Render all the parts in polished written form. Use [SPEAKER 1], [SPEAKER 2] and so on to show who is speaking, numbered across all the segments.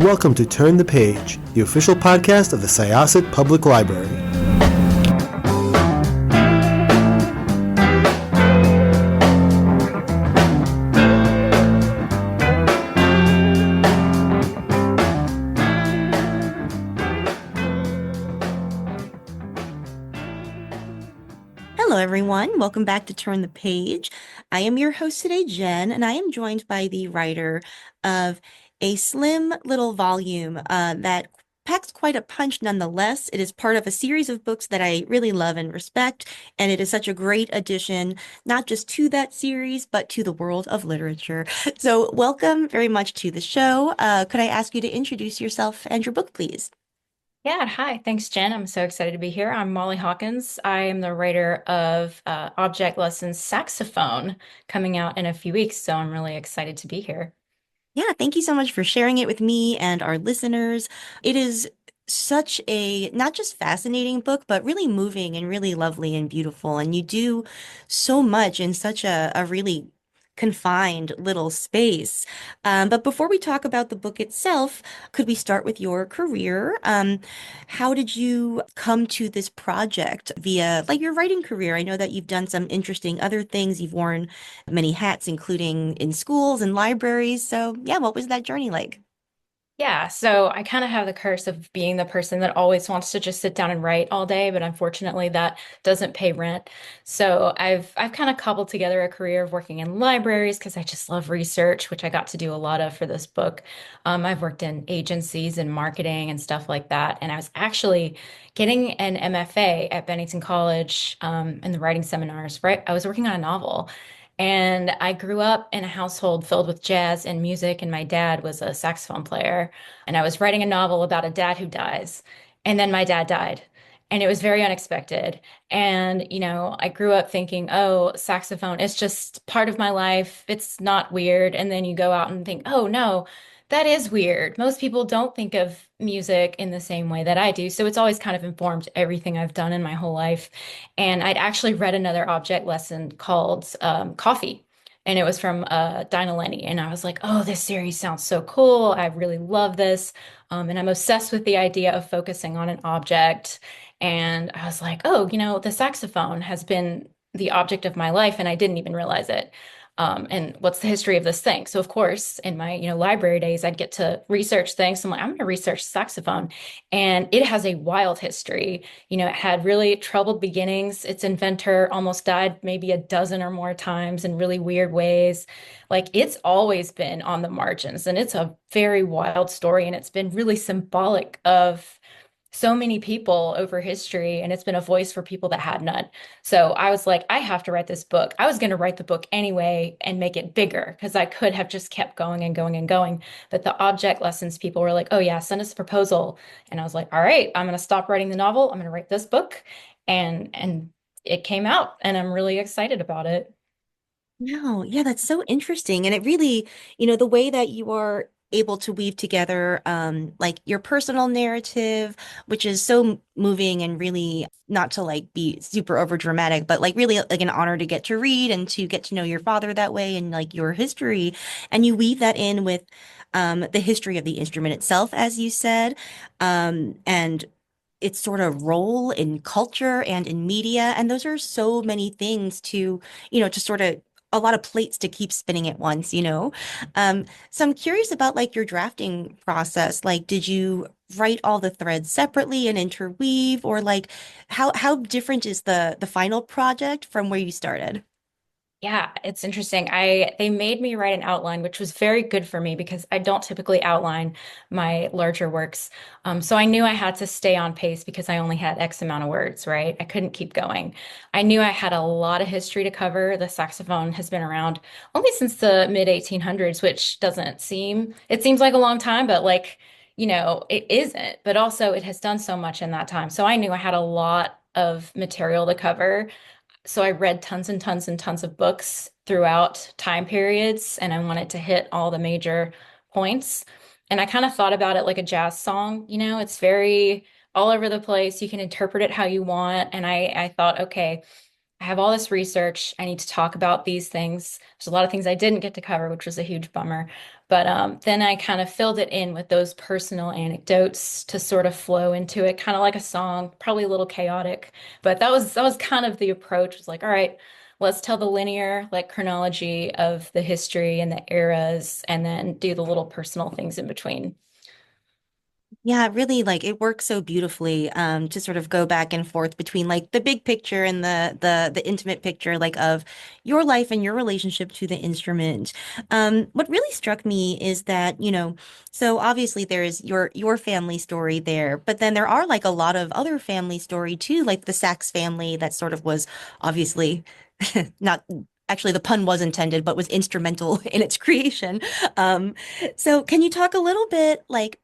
[SPEAKER 1] welcome to Turn the Page, the official podcast of the Syosset Public Library.
[SPEAKER 2] Hello, everyone. Welcome back to Turn the Page. I am your host today, Jen, and I am joined by the writer of a slim little volume that packs quite a punch nonetheless. It is part of a series of books that I really love and respect, and it is such a great addition, not just to that series, but to the world of literature. So, welcome very much to the show. Could I ask you to introduce yourself and your book, please?
[SPEAKER 3] Yeah, hi. Thanks, Jen. I'm so excited to be here. I'm Mollie Hawkins. I am the writer of Object Lessons Saxophone coming out in a few weeks, so I'm really excited to be here.
[SPEAKER 2] Yeah, thank you so much for sharing it with me and our listeners. It is such a not just fascinating book, but really moving and really lovely and beautiful. And you do so much in such a really confined little space. But before we talk about the book itself, could we start with your career? How did you come to this project via like your writing career? I know that you've done some interesting other things. You've worn many hats, including in schools and libraries. So, yeah, what was that journey like?
[SPEAKER 3] Yeah, so I kind of have the curse of being the person that always wants to just sit down and write all day, but unfortunately that doesn't pay rent. So I've kind of cobbled together a career of working in libraries because I just love research, which I got to do a lot of for this book. I've worked in agencies and marketing and stuff like that, and I was actually getting an MFA at Bennington College in the writing seminars. Right, I was working on a novel. And I grew up in a household filled with jazz and music, and my dad was a saxophone player. And I was writing a novel about a dad who dies. And then my dad died. And it was very unexpected. And, I grew up thinking, oh, saxophone is just part of my life. It's not weird. And then you go out and think, oh, no, that is weird. Most people don't think of music in the same way that I do. So it's always kind of informed everything I've done in my whole life. And I'd actually read another object lesson called Coffee. And it was from Dinah Lenny. And I was like, oh, this series sounds so cool. I really love this. And I'm obsessed with the idea of focusing on an object. And I was like, oh, the saxophone has been the object of my life, and I didn't even realize it. And what's the history of this thing? So of course, in my, library days, I'd get to research things. So I'm like, I'm going to research saxophone. And it has a wild history. It had really troubled beginnings. Its inventor almost died maybe a dozen or more times in really weird ways. Like it's always been on the margins, and it's a very wild story. And it's been really symbolic of so many people over history, and it's been a voice for people that had none. So I was like, I have to write this book. I was going to write the book anyway and make it bigger because I could have just kept going and going and going. But the object lessons people were like, oh, yeah, send us a proposal. And I was like, all right, I'm going to stop writing the novel. I'm going to write this book. And it came out, and I'm really excited about it.
[SPEAKER 2] No, yeah, that's so interesting. And it really, the way that you are able to weave together like your personal narrative, which is so moving and really not to like be super over dramatic, but like really like an honor to get to read and to get to know your father that way and like your history. And you weave that in with the history of the instrument itself, as you said. And its sort of role in culture and in media. And those are so many things to, to sort of a lot of plates to keep spinning at once. So I'm curious about like your drafting process. Like, did you write all the threads separately and interweave, or like how different is the final project from where you started?
[SPEAKER 3] Yeah, it's interesting. They made me write an outline, which was very good for me because I don't typically outline my larger works. So I knew I had to stay on pace because I only had X amount of words, right? I couldn't keep going. I knew I had a lot of history to cover. The saxophone has been around only since the mid 1800s, which it seems like a long time, but like, it isn't. But also it has done so much in that time. So I knew I had a lot of material to cover. So I read tons and tons and tons of books throughout time periods, and I wanted to hit all the major points. And I kind of thought about it like a jazz song, it's very all over the place. You can interpret it how you want. And I thought, okay, I have all this research. I need to talk about these things. There's a lot of things I didn't get to cover, which was a huge bummer. But then I kind of filled it in with those personal anecdotes to sort of flow into it, kind of like a song, probably a little chaotic. But that was kind of the approach. Was like, all right, let's tell the linear like chronology of the history and the eras, and then do the little personal things in between.
[SPEAKER 2] Yeah, it really like it works so beautifully to sort of go back and forth between like the big picture and the intimate picture like of your life and your relationship to the instrument. What really struck me is that, so obviously there is your family story there, but then there are like a lot of other family story too, like the Sachs family that sort of was obviously not actually the pun was intended, but was instrumental in its creation. Um, so can you talk a little bit like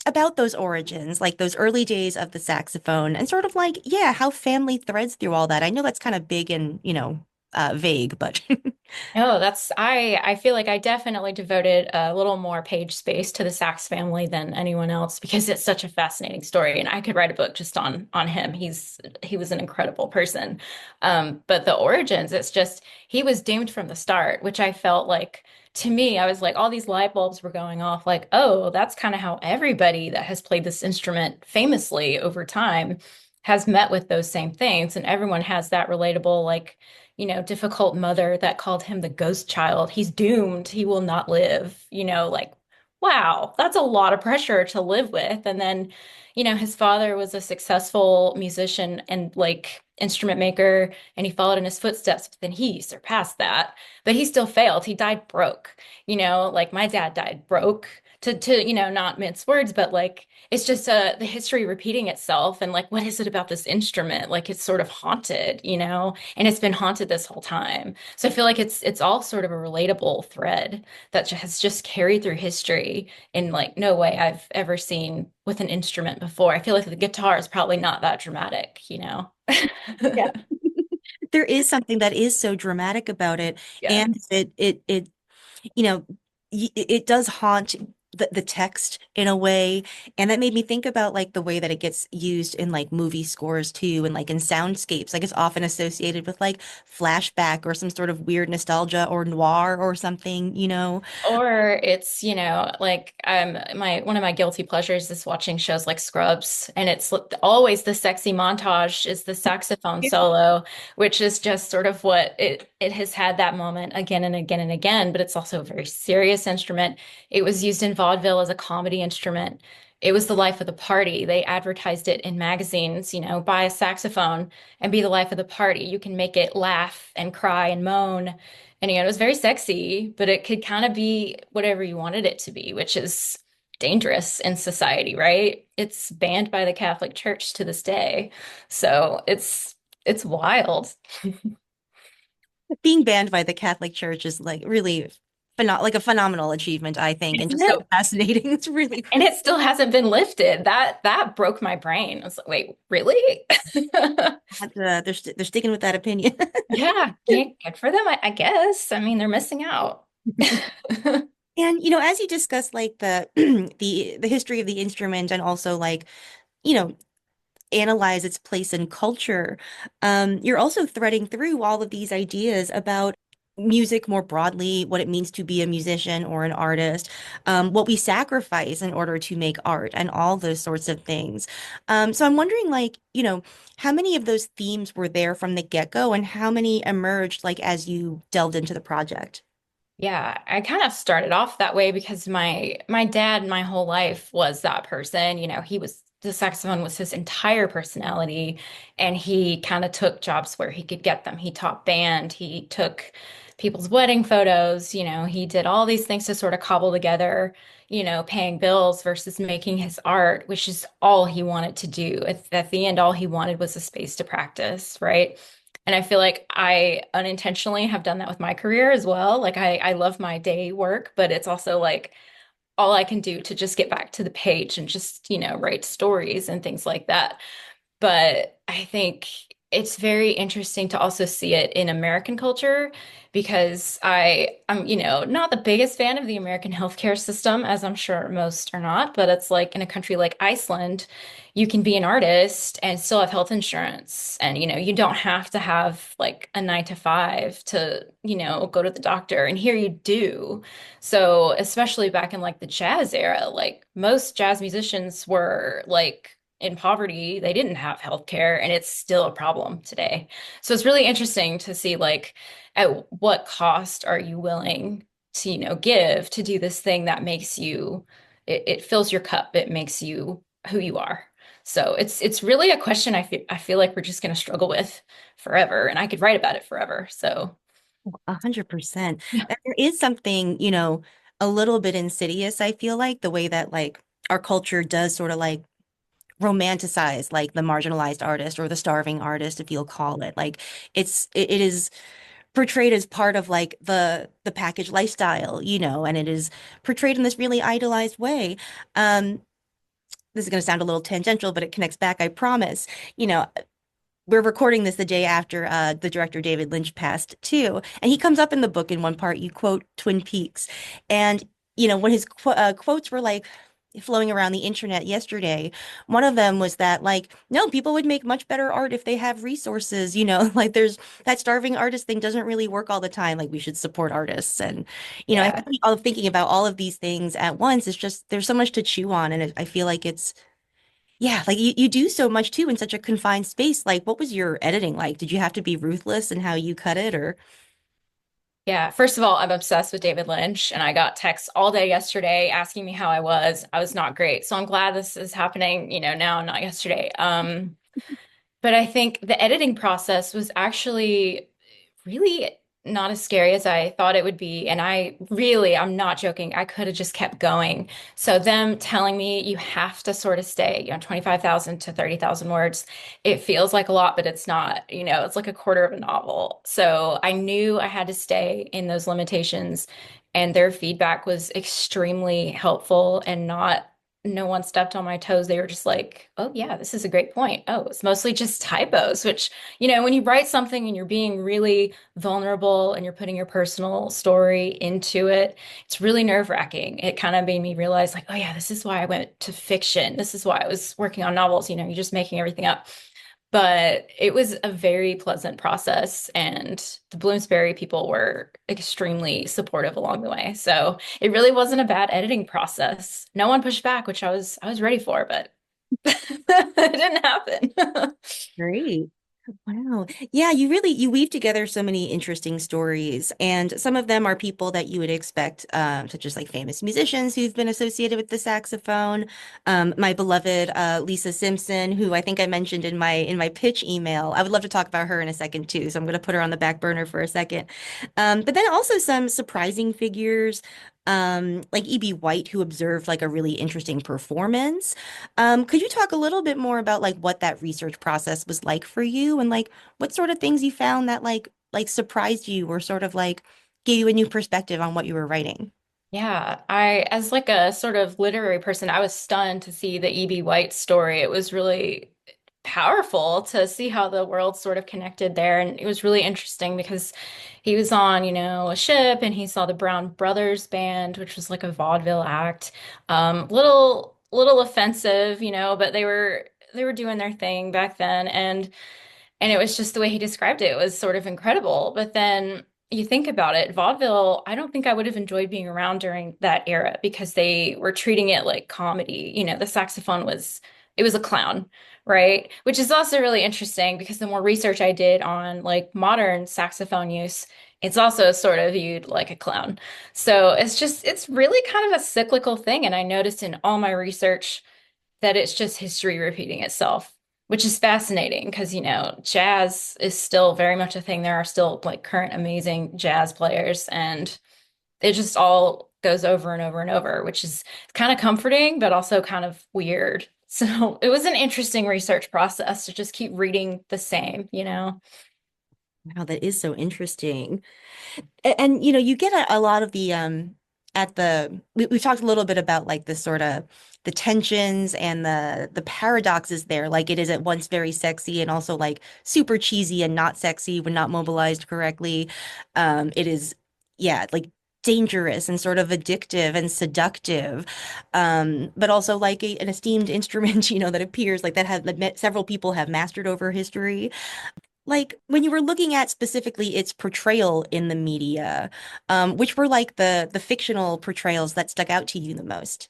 [SPEAKER 2] about those origins, like those early days of the saxophone, and sort of like, yeah, how family threads through all that. I know that's kind of big and, vague, but
[SPEAKER 3] No, I feel like I definitely devoted a little more page space to the Sachs family than anyone else because it's such a fascinating story and I could write a book just on him. He was an incredible person. But the origins, it's just he was doomed from the start, which I felt like to me, I was like all these light bulbs were going off like, "Oh, that's kind of how everybody that has played this instrument famously over time has met with those same things and everyone has that relatable like difficult mother that called him the ghost child. He's doomed. He will not live. Like, wow, that's a lot of pressure to live with. And then, his father was a successful musician and like instrument maker, and he followed in his footsteps, but then he surpassed that. But he still failed. He died broke, like my dad died broke. To not mince words, but like it's just the history repeating itself and like what is it about this instrument? Like it's sort of haunted, and it's been haunted this whole time. So I feel like it's all sort of a relatable thread that has just carried through history in like no way I've ever seen with an instrument before. I feel like the guitar is probably not that dramatic.
[SPEAKER 2] yeah, there is something that is so dramatic about it,
[SPEAKER 3] Yeah.
[SPEAKER 2] and it you know, it does haunt the text in a way. And that made me think about like the way that it gets used in like movie scores too, and like in soundscapes. Like it's often associated with like flashback or some sort of weird nostalgia or noir or something.
[SPEAKER 3] Or it's, like my one of my guilty pleasures is watching shows like Scrubs, and it's always the sexy montage is the saxophone solo, which is just sort of what it has had that moment again and again and again, but it's also a very serious instrument. It was used in vaudeville as a comedy instrument. It was the life of the party. They advertised it in magazines, buy a saxophone and be the life of the party. You can make it laugh and cry and moan. And it was very sexy, but it could kind of be whatever you wanted it to be, which is dangerous in society, right? It's banned by the Catholic Church to this day. So it's wild.
[SPEAKER 2] Being banned by the Catholic Church is like really like a phenomenal achievement, I think, and
[SPEAKER 3] Isn't
[SPEAKER 2] just so
[SPEAKER 3] it?
[SPEAKER 2] fascinating. It's really
[SPEAKER 3] And
[SPEAKER 2] cool.
[SPEAKER 3] it still hasn't been lifted. That broke my brain. I was like, wait, really?
[SPEAKER 2] They're sticking with that opinion.
[SPEAKER 3] Yeah, good for them, I guess. I mean, they're missing out.
[SPEAKER 2] And as you discuss like the the history of the instrument and also like, you know, analyze its place in culture, you're also threading through all of these ideas about music more broadly, what it means to be a musician or an artist, what we sacrifice in order to make art, and all those sorts of things. So I'm wondering, like, how many of those themes were there from the get-go, and how many emerged like as you delved into the project?
[SPEAKER 3] Yeah, I kind of started off that way because my dad my whole life was that person. He was the saxophone was his entire personality, and he kind of took jobs where he could get them. He taught band, he took people's wedding photos, he did all these things to sort of cobble together, paying bills versus making his art, which is all he wanted to do. At the end, all he wanted was a space to practice, right? And I feel like I unintentionally have done that with my career as well. Like I love my day work, but it's also like all I can do to just get back to the page and just, write stories and things like that. But I think it's very interesting to also see it in American culture because I'm, not the biggest fan of the American healthcare system, as I'm sure most are not, but it's like in a country like Iceland, you can be an artist and still have health insurance. And, you don't have to have like a 9 to 5 to, go to the doctor. And here you do. So, especially back in like the jazz era, like most jazz musicians were like in poverty, they didn't have healthcare, and it's still a problem today. So it's really interesting to see like at what cost are you willing to, give to do this thing that makes you it fills your cup, it makes you who you are. So it's really a question I feel like we're just going to struggle with forever, and I could write about it forever. So
[SPEAKER 2] 100%.
[SPEAKER 3] yeah.
[SPEAKER 2] And there is something, a little bit insidious, I feel like, the way that like our culture does sort of like romanticize like the marginalized artist or the starving artist, if you'll call it. Like it is portrayed as part of like the package lifestyle, and it is portrayed in this really idolized way. Um, this is going to sound a little tangential, but it connects back, I promise. You know, we're recording this the day after the director David Lynch passed too, and he comes up in the book in one part. You quote Twin Peaks, and when his quotes were like flowing around the internet yesterday, one of them was that like, no, people would make much better art if they have resources. Like there's that starving artist thing doesn't really work all the time. Like we should support artists, and I
[SPEAKER 3] Yeah.
[SPEAKER 2] think all thinking about all of these things at once is just there's so much to chew on, and I feel like it's yeah, like you do so much too in such a confined space. Like, what was your editing like? Did you have to be ruthless in how you cut it, or?
[SPEAKER 3] Yeah, first of all, I'm obsessed with David Lynch, and I got texts all day yesterday asking me how I was. I was not great. So I'm glad this is happening, now, not yesterday. But I think the editing process was actually really not as scary as I thought it would be. And I'm not joking, I could have just kept going. So them telling me you have to sort of stay, 25,000 to 30,000 words, it feels like a lot, but it's not, it's like a quarter of a novel. So I knew I had to stay in those limitations. And their feedback was extremely helpful and not no one stepped on my toes. They were just like, oh, yeah, this is a great point. Oh, it's mostly just typos, which, when you write something and you're being really vulnerable and you're putting your personal story into it, it's really nerve-wracking. It kind of made me realize, like, oh, yeah, this is why I went to fiction. This is why I was working on novels. You're just making everything up. But it was a very pleasant process, and the Bloomsbury people were extremely supportive along the way. So it really wasn't a bad editing process. No one pushed back, which I was ready for, but it didn't happen.
[SPEAKER 2] Great. Wow. Yeah, you weave together so many interesting stories, and some of them are people that you would expect, such as like famous musicians who've been associated with the saxophone. My beloved Lisa Simpson, who I think I mentioned in my pitch email. I would love to talk about her in a second too, so I'm going to put her on the back burner for a second. But then also some surprising figures, like E.B. White, who observed like a really interesting performance. Could you talk a little bit more about like what that research process was like for you, and like what sort of things you found that like surprised you or sort of like gave you a new perspective on what you were writing?
[SPEAKER 3] Yeah, as like a sort of literary person, I was stunned to see the E.B. White story. It was really powerful to see how the world sort of connected there. And it was really interesting because he was on, a ship and he saw the Brown Brothers band, which was like a vaudeville act. Little offensive, but they were doing their thing back then. And it was just the way he described it. It was sort of incredible. But then you think about it, vaudeville, I don't think I would have enjoyed being around during that era because they were treating it like comedy. The saxophone it was a clown, right? Which is also really interesting because the more research I did on like modern saxophone use, it's also sort of viewed like a clown. So it's really kind of a cyclical thing. And I noticed in all my research that it's just history repeating itself, which is fascinating because, jazz is still very much a thing. There are still like current amazing jazz players, and it just all goes over and over and over, which is kind of comforting, but also kind of weird. So it was an interesting research process to just keep reading the same.
[SPEAKER 2] Wow, that is so interesting. And you get a lot of the at we've talked a little bit about like this sort of the tensions and the paradoxes there. Like it is at once very sexy and also like super cheesy and not sexy when not mobilized correctly. It is, yeah, like dangerous and sort of addictive and seductive, but also like an esteemed instrument, that appears like that several people have mastered over history. Like when you were looking at specifically its portrayal in the media, which were like the fictional portrayals that stuck out to you the most?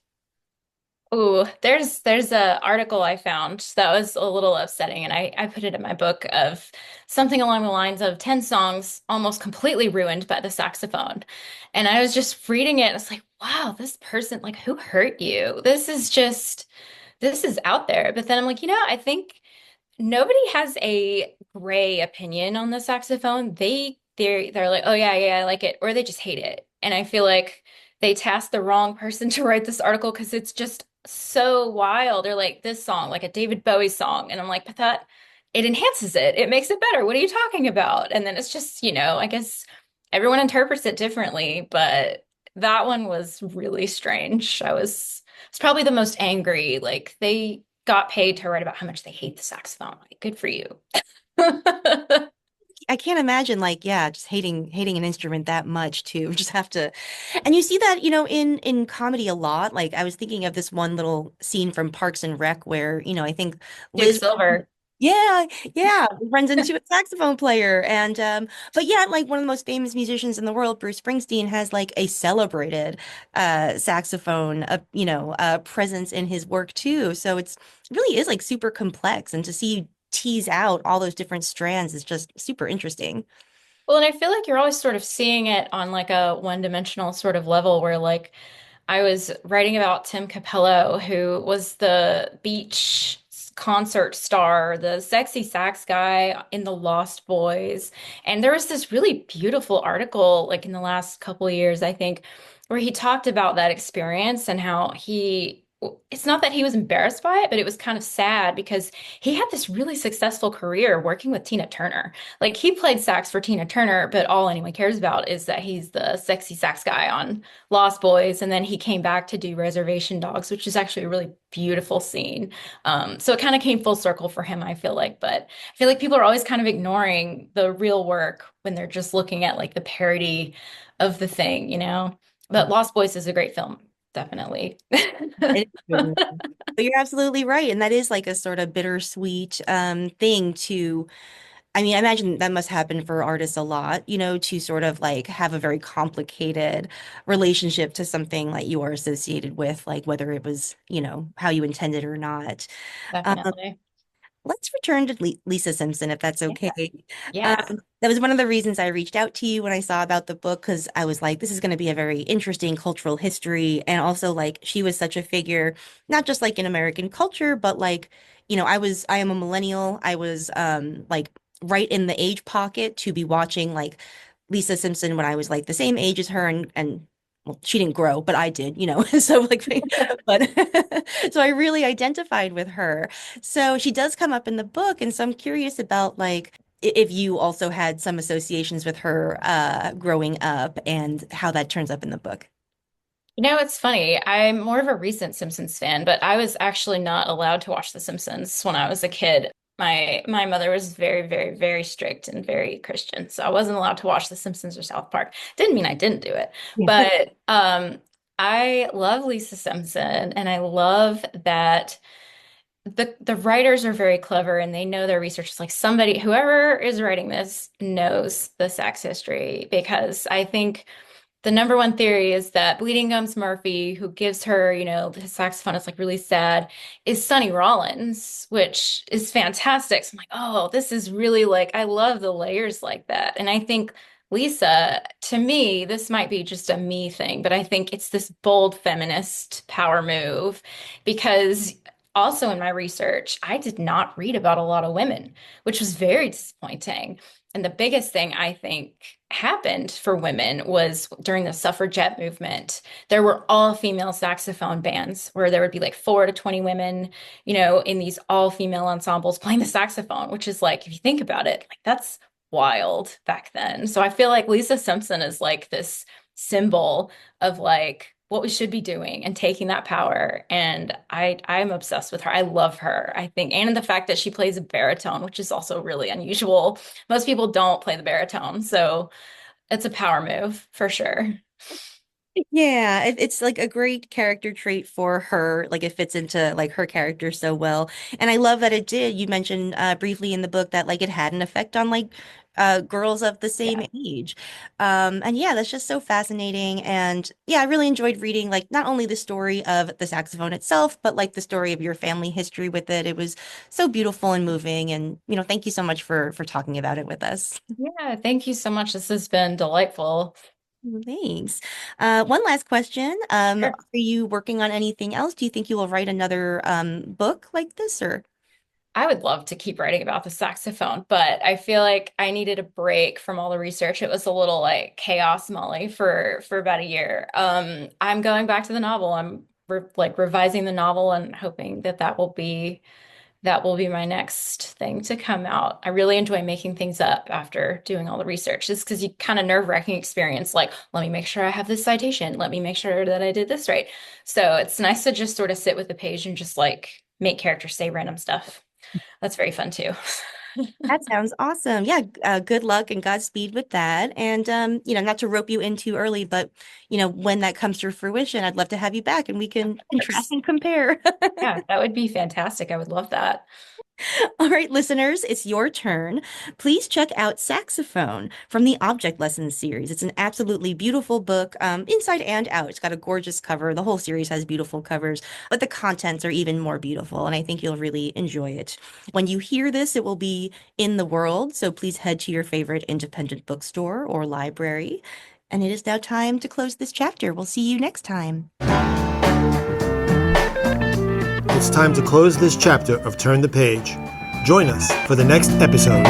[SPEAKER 3] Ooh, there's a article I found that was a little upsetting, and I put it in my book of something along the lines of 10 songs almost completely ruined by the saxophone. And I was just reading it, and it's like, wow, this person, like, who hurt you? This is out there. But then I'm like, I think nobody has a gray opinion on the saxophone. They're like, oh yeah, yeah, I like it, or they just hate it. And I feel like they tasked the wrong person to write this article because it's just so wild. They're like this song, like a David Bowie song, and I'm like, but that it enhances it. It makes it better. What are you talking about? And then it's just, I guess everyone interprets it differently, but that one was really strange. It's probably the most angry. Like they got paid to write about how much they hate the saxophone. Like, good for you.
[SPEAKER 2] I can't imagine like, yeah, just hating an instrument that much too. Just have to, and you see that, in comedy a lot. Like I was thinking of this one little scene from Parks and Rec where, I think
[SPEAKER 3] Duke
[SPEAKER 2] Liz.
[SPEAKER 3] Silver.
[SPEAKER 2] Yeah, yeah, runs into a saxophone player, and but yeah, like one of the most famous musicians in the world, Bruce Springsteen, has like a celebrated saxophone, presence in his work too. So it really is like super complex, and to see you tease out all those different strands is just super interesting.
[SPEAKER 3] Well, and I feel like you're always sort of seeing it on like a one-dimensional sort of level where like I was writing about Tim Capello, who was the beach concert star, the sexy sax guy in The Lost Boys. And there was this really beautiful article, like in the last couple of years, I think, where he talked about that experience and how it's not that he was embarrassed by it, but it was kind of sad because he had this really successful career working with Tina Turner. Like he played sax for Tina Turner, but all anyone cares about is that he's the sexy sax guy on Lost Boys, and then he came back to do Reservation Dogs, which is actually a really beautiful scene. So it kind of came full circle for him, I feel like. But I feel like people are always kind of ignoring the real work when they're just looking at like the parody of the thing. But Lost Boys is a great film, definitely.
[SPEAKER 2] It is really- But you're absolutely right, and that is like a sort of bittersweet thing to. I mean, I imagine that must happen for artists a lot, to sort of like have a very complicated relationship to something like you are associated with, like whether it was, how you intended or not. Um,
[SPEAKER 3] Definitely.
[SPEAKER 2] let's return to Lisa Simpson, if that's
[SPEAKER 3] Yeah.
[SPEAKER 2] okay.
[SPEAKER 3] Yeah.
[SPEAKER 2] That was one of the reasons I reached out to you when I saw about the book, because I was like, this is going to be a very interesting cultural history. And also, like, she was such a figure, not just like in American culture, but like, I am a millennial. I was like right in the age pocket to be watching like Lisa Simpson when I was like the same age as her, and well, she didn't grow, but I did, so like, but so I really identified with her. So she does come up in the book, and so I'm curious about like if you also had some associations with her growing up and how that turns up in the book.
[SPEAKER 3] It's funny. I'm more of a recent Simpsons fan, but I was actually not allowed to watch The Simpsons when I was a kid. My mother was very, very, very strict and very Christian, so I wasn't allowed to watch The Simpsons or South Park. Didn't mean I didn't do it,
[SPEAKER 2] Yeah.
[SPEAKER 3] but I love Lisa Simpson, and I love that the writers are very clever and they know their research. It's like whoever is writing this knows the sex history because I think. The number one theory is that Bleeding Gums Murphy, who gives her, the saxophone is like really sad, is Sonny Rollins, which is fantastic. So I'm like, oh, this is really like, I love the layers like that. And I think Lisa, to me, this might be just a me thing, but I think it's this bold feminist power move because also in my research, I did not read about a lot of women, which was very disappointing. And the biggest thing I think happened for women was during the suffragette movement. There were all female saxophone bands where there would be like 4 to 20 women, in these all female ensembles playing the saxophone, which is like, if you think about it, like that's wild back then. So I feel like Lisa Simpson is like this symbol of like what we should be doing and taking that power. And I'm obsessed with her. I love her, I think. And the fact that she plays a baritone, which is also really unusual. Most people don't play the baritone. So it's a power move for sure.
[SPEAKER 2] Yeah, it's like a great character trait for her. Like it fits into like her character so well. And I love that it did. You mentioned briefly in the book that like it had an effect on like girls of the same
[SPEAKER 3] Yeah.
[SPEAKER 2] age. And yeah, that's just so fascinating. And yeah, I really enjoyed reading like not only the story of the saxophone itself, but like the story of your family history with it. It was so beautiful and moving. And thank you so much for talking about it with us.
[SPEAKER 3] Yeah, thank you so much. This has been delightful.
[SPEAKER 2] Thanks. One last question. Are
[SPEAKER 3] Sure.
[SPEAKER 2] you working on anything else? Do you think you will write another book like this or?
[SPEAKER 3] I would love to keep writing about the saxophone, but I feel like I needed a break from all the research. It was a little like chaos, Molly, for about a year. I'm going back to the novel. I'm like revising the novel and hoping that that will be my next thing to come out. I really enjoy making things up after doing all the research. Just because you kind of nerve-wracking experience, like, let me make sure I have this citation. Let me make sure that I did this right. So it's nice to just sort of sit with the page and just like make characters say random stuff. That's very fun too.
[SPEAKER 2] That sounds awesome. Yeah, good luck and Godspeed with that. And not to rope you in too early, but when that comes to fruition, I'd love to have you back and we
[SPEAKER 3] Of
[SPEAKER 2] can contrast
[SPEAKER 3] course.
[SPEAKER 2] and compare.
[SPEAKER 3] Yeah, that would be fantastic. I would love that.
[SPEAKER 2] All right, listeners, it's your turn. Please check out Saxophone from the Object Lessons series. It's an absolutely beautiful book, inside and out. It's got a gorgeous cover. The whole series has beautiful covers, but the contents are even more beautiful, and I think you'll really enjoy it. When you hear this, it will be in the world, so please head to your favorite independent bookstore or library. And it is now time to close this chapter. We'll see you next time.
[SPEAKER 1] It's time to close this chapter of Turn the Page. Join us for the next episode.